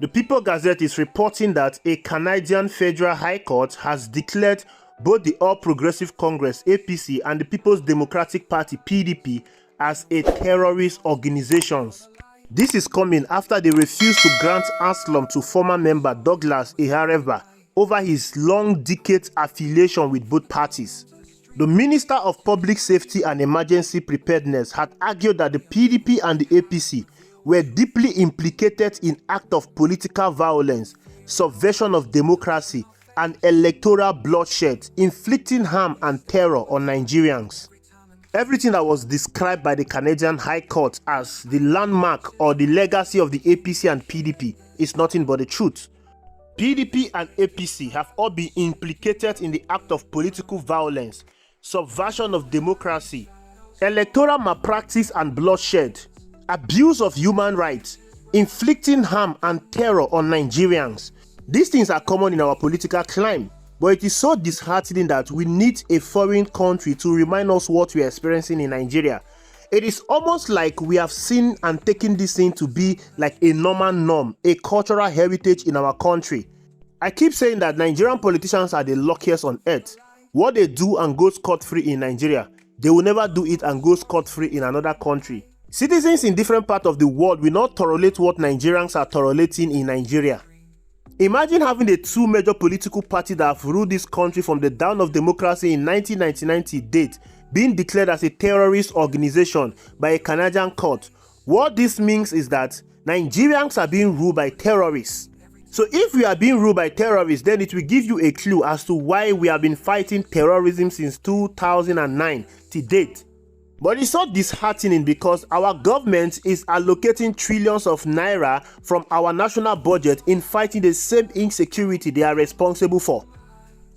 The People Gazette is reporting that a Canadian Federal High Court has declared both the All Progressive Congress APC and the People's Democratic Party PDP as a terrorist organizations. This is coming after they refused to grant asylum to former member Douglas Ihareva over his long decades affiliation with both parties. The Minister of Public Safety and Emergency Preparedness had argued that the PDP and the APC were deeply implicated in acts of political violence, subversion of democracy, and electoral bloodshed, inflicting harm and terror on Nigerians. Everything that was described by the Canadian High Court as the landmark or the legacy of the APC and PDP is nothing but the truth. PDP and APC have all been implicated in the act of political violence, subversion of democracy, electoral malpractice and bloodshed, abuse of human rights, inflicting harm and terror on Nigerians. These things are common in our political climate, but it is so disheartening that we need a foreign country to remind us what we are experiencing in Nigeria. It is almost like we have seen and taken this thing to be like a normal norm, a cultural heritage in our country. I keep saying that Nigerian politicians are the luckiest on earth. What they do and go scot-free in Nigeria, they will never do it and go scot-free in another country. Citizens in different parts of the world will not tolerate what Nigerians are tolerating in Nigeria. Imagine having the two major political parties that have ruled this country from the dawn of democracy in 1999 to date being declared as a terrorist organization by a Canadian court. What this means is that Nigerians are being ruled by terrorists. So if we are being ruled by terrorists, then it will give you a clue as to why we have been fighting terrorism since 2009 to date. But it's so disheartening because our government is allocating trillions of naira from our national budget in fighting the same insecurity they are responsible for.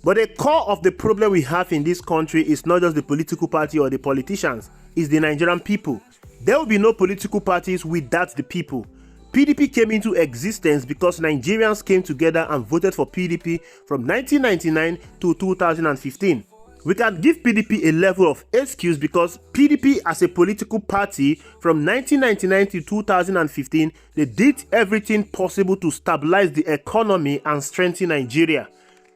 But the core of the problem we have in this country is not just the political party or the politicians, it's the Nigerian people. There will be no political parties without the people. PDP came into existence because Nigerians came together and voted for PDP from 1999 to 2015. We can give PDP a level of excuse because PDP as a political party from 1999 to 2015, they did everything possible to stabilize the economy and strengthen Nigeria.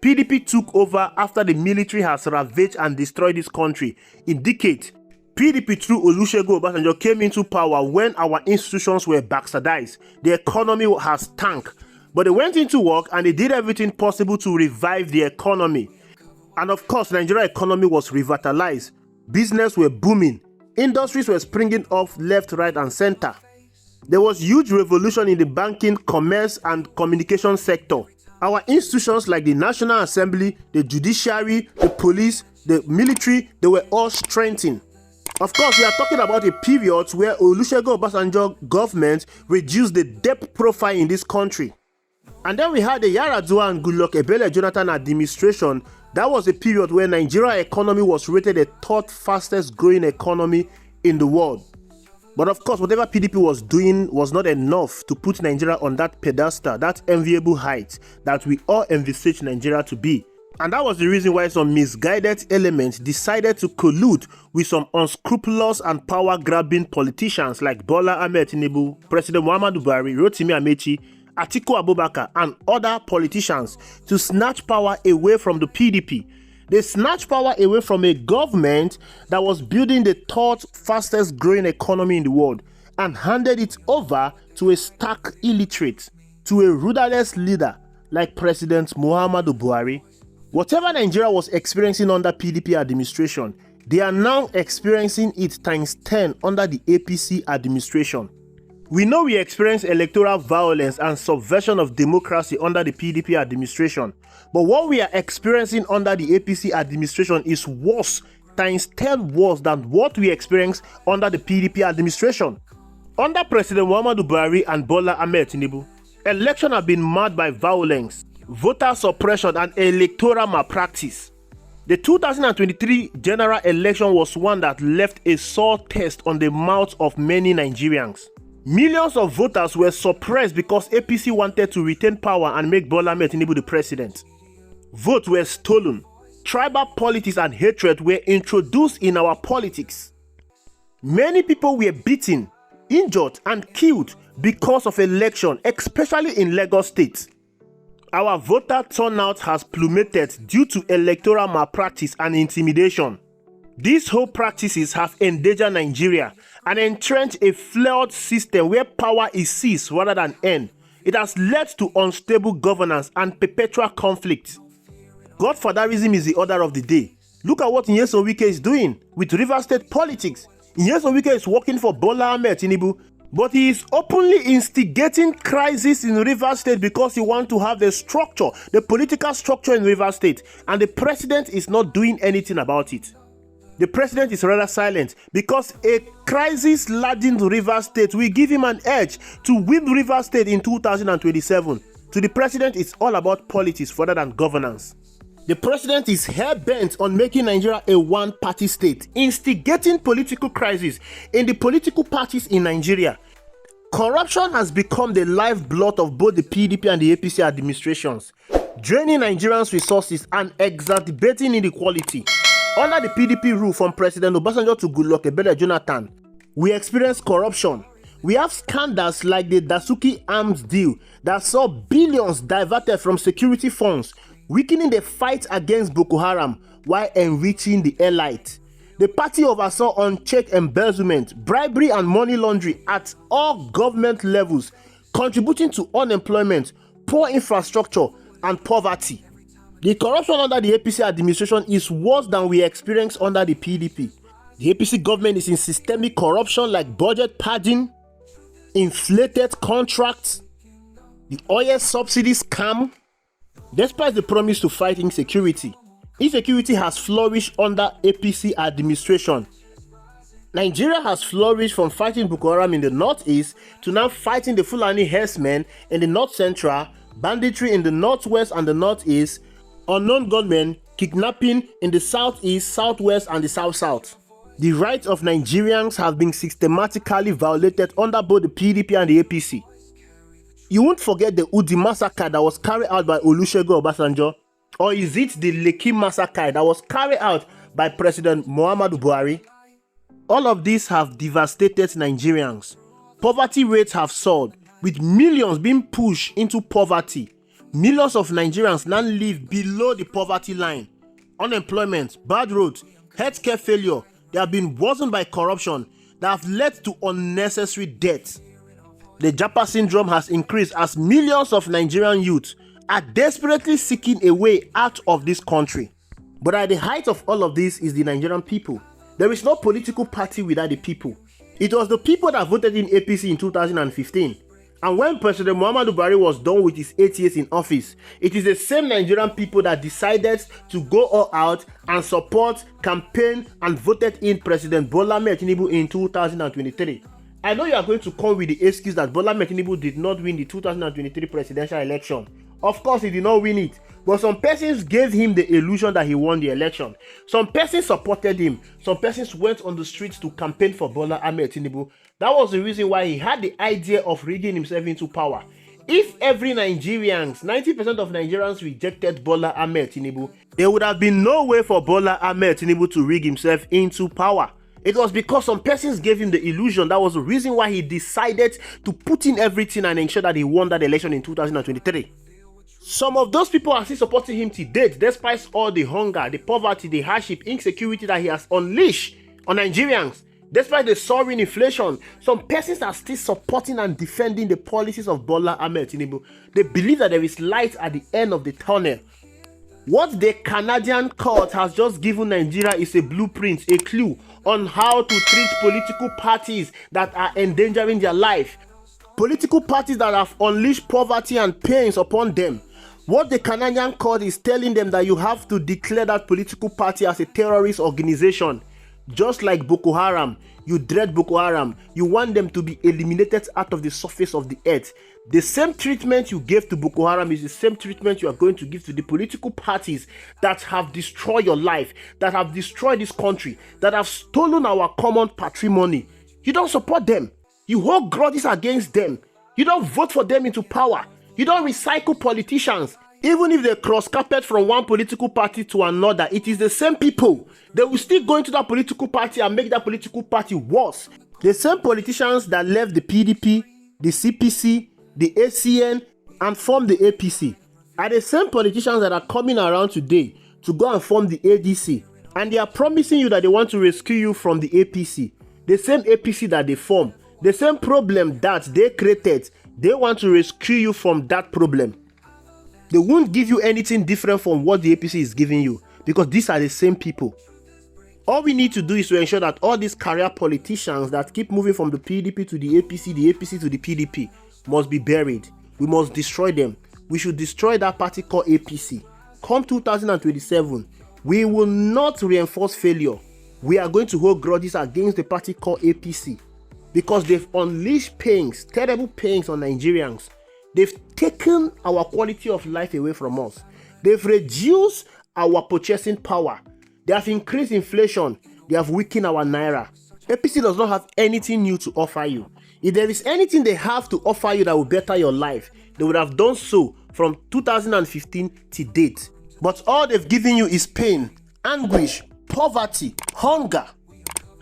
PDP took over after the military has ravaged and destroyed this country. In decades, PDP through Olusegun Obasanjo came into power when our institutions were bastardized. The economy has tanked. But they went into work and they did everything possible to revive the economy. And of course, the Nigerian economy was revitalized. Business were booming. Industries were springing off left, right, and center. There was huge revolution in the banking, commerce, and communication sector. Our institutions like the National Assembly, the judiciary, the police, the military, they were all strengthened. Of course, we are talking about a period where Olusegun Obasanjo government reduced the debt profile in this country. And then we had the Yar'Adua and Goodluck Ebele Jonathan administration. That was a period where Nigeria's economy was rated the third fastest growing economy in the world. But of course, whatever PDP was doing was not enough to put Nigeria on that pedestal, that enviable height that we all envisage Nigeria to be. And that was the reason why some misguided elements decided to collude with some unscrupulous and power-grabbing politicians like Bola Ahmed Tinubu, President Muhammadu Buhari, Rotimi Amechi, Atiku Abubakar, and other politicians to snatch power away from the PDP. They snatched power away from a government that was building the third fastest growing economy in the world and handed it over to a stark illiterate, to a rudderless leader like President Muhammadu Buhari. Whatever Nigeria was experiencing under PDP administration, they are now experiencing it times 10 under the APC administration. We know we experienced electoral violence and subversion of democracy under the PDP administration, but what we are experiencing under the APC administration is worse, times 10 worse than what we experienced under the PDP administration. Under President Muhammadu Buhari and Bola Ahmed Tinubu, elections have been marred by violence, voter suppression, and electoral malpractice. The 2023 general election was one that left a sore taste on the mouths of many Nigerians. Millions of voters were suppressed because APC wanted to retain power and make Bola Ahmed Tinubu the president. Votes were stolen. Tribal politics and hatred were introduced in our politics. Many people were beaten, injured, and killed because of election, especially in Lagos State. Our voter turnout has plummeted due to electoral malpractice and intimidation. These whole practices have endangered Nigeria and entrenched a flawed system where power is seized rather than earned. It has led to unstable governance and perpetual conflict. Godfatherism is the order of the day. Look at what Nyesom Wike is doing with Rivers State politics. Nyesom Wike is working for Bola Ahmed Tinubu, but he is openly instigating crisis in Rivers State because he wants to have the structure, the political structure in Rivers State, and the president is not doing anything about it. The president is rather silent because a crisis-laden Rivers State will give him an edge to win Rivers State in 2027. To the president, it's all about politics rather than governance. The president is hell-bent on making Nigeria a one-party state, instigating political crisis in the political parties in Nigeria. Corruption has become the lifeblood of both the PDP and the APC administrations, draining Nigerians' resources and exacerbating inequality. Under the PDP rule from President Obasanjo to Goodluck Ebele Jonathan, we experienced corruption. We have scandals like the Dasuki Arms deal that saw billions diverted from security funds, weakening the fight against Boko Haram while enriching the elite. The party oversaw unchecked embezzlement, bribery and money laundering at all government levels, contributing to unemployment, poor infrastructure and poverty. The corruption under the APC administration is worse than we experienced under the PDP. The APC government is in systemic corruption like budget padding, inflated contracts, the oil subsidy scam. Despite the promise to fight insecurity, insecurity has flourished under APC administration. Nigeria has flourished from fighting Boko Haram in the northeast to now fighting the Fulani herdsmen in the north central, banditry in the northwest and the northeast, unknown gunmen, kidnapping in the southeast, southwest and the south-south. The rights of Nigerians have been systematically violated under both the PDP and the APC. You won't forget the Udi massacre that was carried out by Olusegun Obasanjo, or is it the Lekki massacre that was carried out by President Muhammadu Buhari? All of these have devastated Nigerians. Poverty rates have soared, with millions being pushed into poverty. Millions of Nigerians now live below the poverty line. Unemployment, bad roads, healthcare failure, they have been worsened by corruption that have led to unnecessary deaths. The Japa syndrome has increased as millions of Nigerian youth are desperately seeking a way out of this country. But at the height of all of this is the Nigerian people. There is no political party without the people. It was the people that voted in APC in 2015. And when President Muhammadu Buhari was done with his 8 years in office, it is the same Nigerian people that decided to go all out and support, campaign, and voted in President Bola Ahmed Tinubu in 2023. I know you are going to come with the excuse that Bola Ahmed Tinubu did not win the 2023 presidential election. Of course, he did not win it. But some persons gave him the illusion that he won the election. Some persons supported him. Some persons went on the streets to campaign for Bola Ahmed Tinubu. That was the reason why he had the idea of rigging himself into power. If every Nigerians, 90% of Nigerians rejected Bola Ahmed Tinubu, there would have been no way for Bola Ahmed Tinubu to rig himself into power. It was because some persons gave him the illusion. That was the reason why he decided to put in everything and ensure that he won that election in 2023. Some of those people are still supporting him to date, despite all the hunger, the poverty, the hardship, insecurity that he has unleashed on Nigerians. Despite the soaring inflation, some persons are still supporting and defending the policies of Bola Ahmed Tinubu. They believe that there is light at the end of the tunnel. What the Canadian court has just given Nigeria is a blueprint, a clue on how to treat political parties that are endangering their life. Political parties that have unleashed poverty and pains upon them. What the Canadian court is telling them that you have to declare that political party as a terrorist organization. Just like Boko Haram, you dread Boko Haram. You want them to be eliminated out of the surface of the earth. The same treatment you gave to Boko Haram is the same treatment you are going to give to the political parties that have destroyed your life, that have destroyed this country, that have stolen our common patrimony. You don't support them. You hold grudges against them. You don't vote for them into power. You don't recycle politicians. Even if they cross carpet from one political party to another, it is the same people. They will still go into that political party and make that political party worse. The same politicians that left the PDP the CPC, the ACN, and form the APC are the same politicians that are coming around today to go and form the ADC, and they are promising you that they want to rescue you from the APC. The same APC that they form, the same problem that they created, they want to rescue you from that problem. They won't give you anything different from what the APC is giving you, because these are the same people. All we need to do is to ensure that all these career politicians that keep moving from the PDP to the APC to the PDP must be buried. We must destroy them. We should destroy that party called APC. Come 2027, we will not reinforce failure. We are going to hold grudges against the party called APC because they've unleashed pains, terrible pains on Nigerians. They've taken our quality of life away from us. They've reduced our purchasing power. They have increased inflation. They have weakened our naira. APC does not have anything new to offer you. If there is anything they have to offer you that will better your life, they would have done so from 2015 to date. But all they've given you is pain, anguish, poverty, hunger.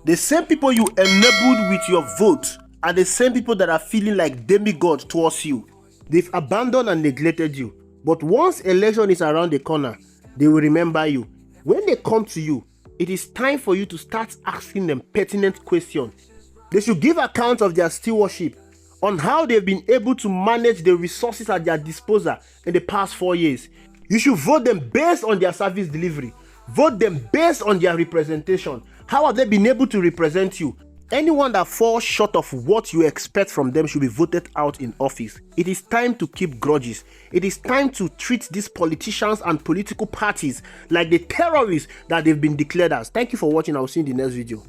The same people you enabled with your vote are the same people that are feeling like demigods towards you. They've abandoned and neglected you. But once election is around the corner, they will remember you. When they come to you, it is time for you to start asking them pertinent questions. They should give account of their stewardship on how they've been able to manage the resources at their disposal in the past 4 years. You should vote them based on their service delivery. Vote them based on their representation. How have they been able to represent you? Anyone that falls short of what you expect from them should be voted out in office. It is time to keep grudges. It is time to treat these politicians and political parties like the terrorists that they've been declared as. Thank you for watching. I will see you in the next video.